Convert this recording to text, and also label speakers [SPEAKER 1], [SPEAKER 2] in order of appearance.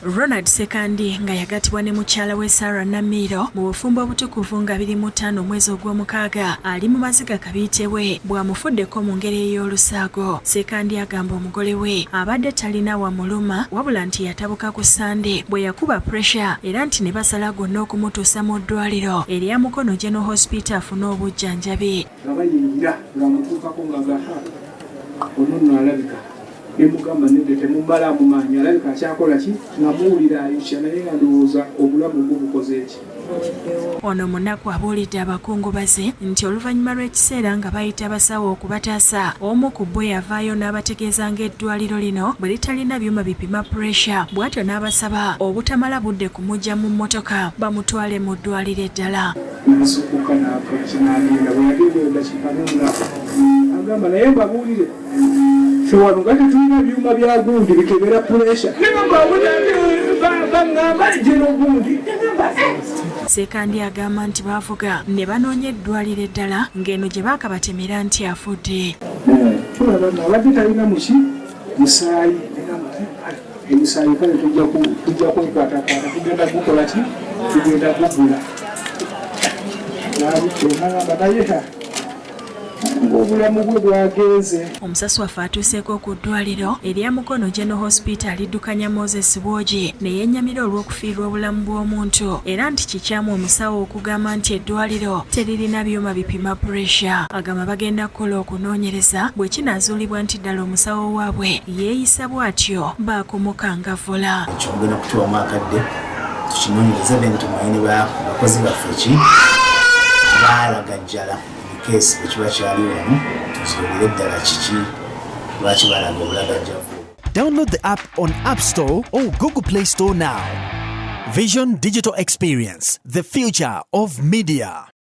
[SPEAKER 1] Ronald Sekandi nga yagatibwa ne mukyala we Sarah Namiro mu bufumbo obutukuvu nga 25 omwezi ogw'omukaaga ali mu maziga kabiyitewe bw'amufuddeko mu ngeri ey'olusaago. Sekandi agamba omugole we abadde talina wamuluma wabula nti yatabuka ku Sande bwe yakuba pressure era nti ne basala gonna okumutuusa mu ddwaliro erya Mukono General Hospital afune obujjanjabi.
[SPEAKER 2] Abayingira nga mutuukako nga gaha ono alabika emugamba nende temumbala mumaanyi alabika akyakola ki nga muwulira ayushya naye nga ndowooza obulamu bwo bukoze eki.
[SPEAKER 1] Ono munaku abuulidde abakungubaze nti oluvannyuma lw'ekiseera nga bayita abasawo okubataasa omu ku bo yavaayo n'abategeeza ng'eddwaliro lino bwe litalina byuma bipima pressure bw'atyo n'abasaba obutamala budde kumujja mu mmotoka bamutwale mu ddwaliro eddala.
[SPEAKER 2] Nasukkuka n'agenda bwe yagenda eddakiika n'omulala agamba naye mbabuulire ffe wano nga tetulina byuma bya gundi bikebera pressure baŋŋamba jeno gundi.
[SPEAKER 1] Sekandi agamba nti baavuga ne banoonya eddwaliro eddala ng'eno gye baakabatemera nti afudde.
[SPEAKER 2] Tulaba ng'abadde talina muki musaayi emisaayi kale tujja kwekwatakwata tugenda gukola ki tugenda gugula nagamba naye ng'obulamu bwe bwagenze.
[SPEAKER 1] Omusasi waffe atuuseeko ku ddwaliro erya Mukono General Hospital aliddukanya Moses Bwogi ne yennyamira olw'okufiirwa obulamu bw'omuntu era nti kikyamu omusawo okugamba nti eddwaliro teririna byuma bipima pressure. Agamba bagenda kukola okunoonyereza bwe kinaazuulibwa nti ddala omusawo waabwe yeeyisa bw'atyo baakumukangavvula.
[SPEAKER 3] Ekyogenda kutuwamu akadde tukinoonyereza be ntumanye bakozi baffe ki baalagajjala kesi ekiba kyali wano tuzuulire ddala kiki lwaki balaga obulagajjavu.
[SPEAKER 4] Download the app on App Store or Google Play Store now. Vision Digital Experience, the future of media.